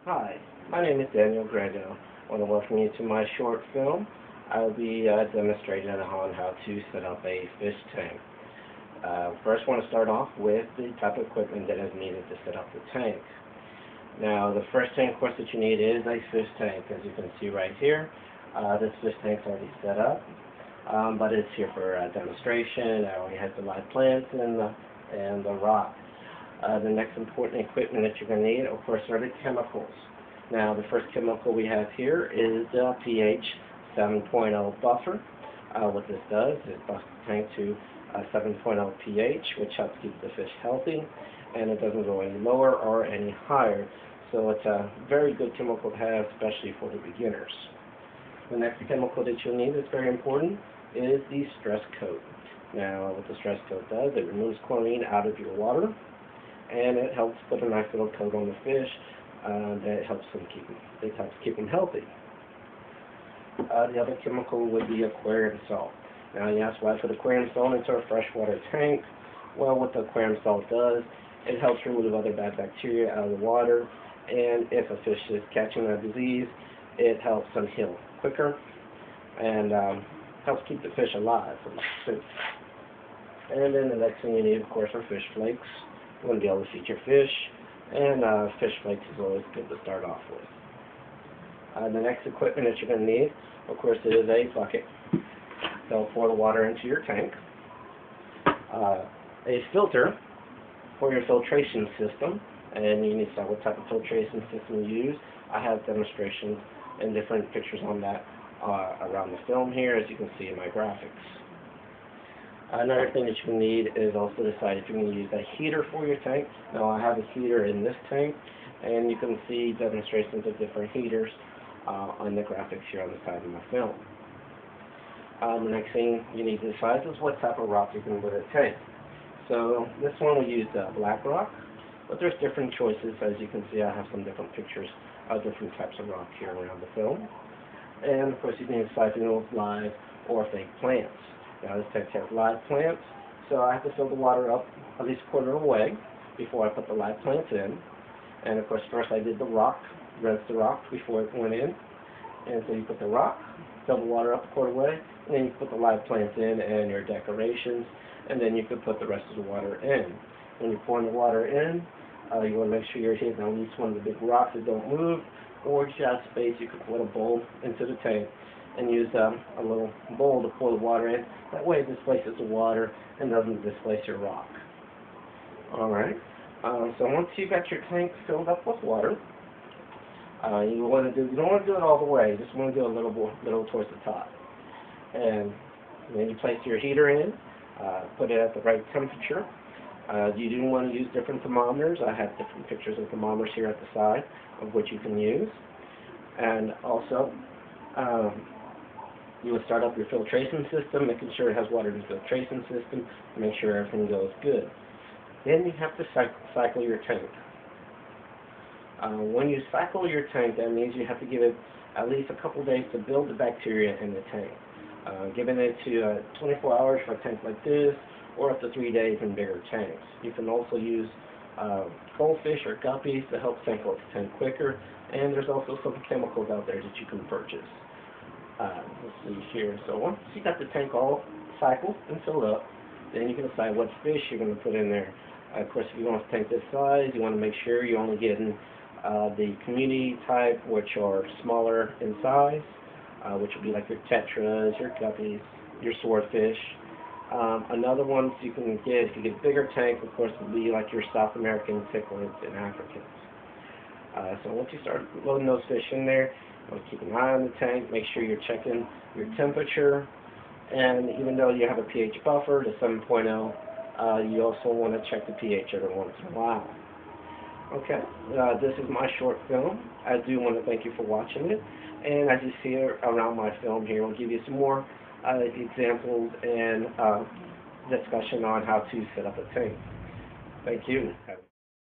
Hi, my name is Daniel Grego. I want to welcome you to my short film. I'll be demonstrating on how to set up a fish tank. First, I want to start off with the type of equipment that is needed to set up the tank. Now, the first thing, of course, that you need is a fish tank. As you can see right here, this fish tank's already set up, but it's here for demonstration. I already have the live plants and the rock. The next important equipment that you're going to need, of course, are the chemicals. Now, the first chemical we have here is the pH 7.0 buffer. What this does is buffers the tank to 7.0 pH, which helps keep the fish healthy, and it doesn't go any lower or any higher. So it's a very good chemical to have, especially for the beginners. The next chemical that you'll need, that's very important, is the stress coat. Now, what the stress coat does, it removes chlorine out of your water, and it helps put a nice little coat on the fish that helps keep them healthy. The other chemical would be aquarium salt. Now you ask why I put aquarium salt into a freshwater tank. Well, what the aquarium salt does, it helps remove other bad bacteria out of the water, and if a fish is catching a disease, it helps them heal quicker and helps keep the fish alive. And then the next thing you need, of course, are fish flakes. You want to be able to feed your fish, and fish flakes is always good to start off with. The next equipment that you're going to need, of course, is a bucket. So pour the water into your tank. A filter for your filtration system, and you need to decide what type of filtration system you use. I have demonstrations and different pictures on that around the film here, as you can see in my graphics. Another thing that you need is also decide if you're going to use a heater for your tank. Now, I have a heater in this tank, and you can see demonstrations of different heaters on the graphics here on the side of my film. The next thing you need to decide is what type of rock you're going to put in the tank. So this one we used black rock, but there's different choices. As you can see, I have some different pictures of different types of rock here around the film. And of course, you can decide if you know live or fake plants. Now this tank has live plants, so I have to fill the water up at least a quarter of the way before I put the live plants in. And of course, first I did the rock, rinsed the rock before it went in. And so you put the rock, fill the water up a quarter way, and then you put the live plants in and your decorations, and then you can put the rest of the water in. When you're pouring the water in, you want to make sure you're hitting at least one of the big rocks that don't move, or if you have space, you can put a bowl into the tank and use a little bowl to pour the water in. That way it displaces the water and doesn't displace your rock. Alright, so once you've got your tank filled up with water, you don't want to do it all the way, you just want to do a little towards the top. And then you place your heater in, put it at the right temperature. You do want to use different thermometers. I have different pictures of thermometers here at the side of which you can use. And also, you would start up your filtration system, making sure it has water in the filtration system, to make sure everything goes good. Then you have to cycle your tank. When you cycle your tank, that means you have to give it at least a couple days to build the bacteria in the tank. Giving it to 24 hours for a tank like this, or up to 3 days in bigger tanks. You can also use goldfish or guppies to help cycle the tank quicker, and there's also some chemicals out there that you can purchase. Let's see here. So once you got the tank all cycled and filled up, then you can decide what fish you're going to put in there. Of course, if you want a tank this size, you want to make sure you're only getting the community type, which are smaller in size, which would be like your tetras, your guppies, your swordfish. Another one you can get, if you get a bigger tank, of course, would be like your South American cichlids and Africans. So once you start loading those fish in there, you want to keep an eye on the tank, make sure you're checking your temperature, and even though you have a pH buffer to 7.0, you also want to check the pH every once in a while. Okay, this is my short film. I do want to thank you for watching it, and as you see around my film here, I'll give you some more examples and discussion on how to set up a tank. Thank you.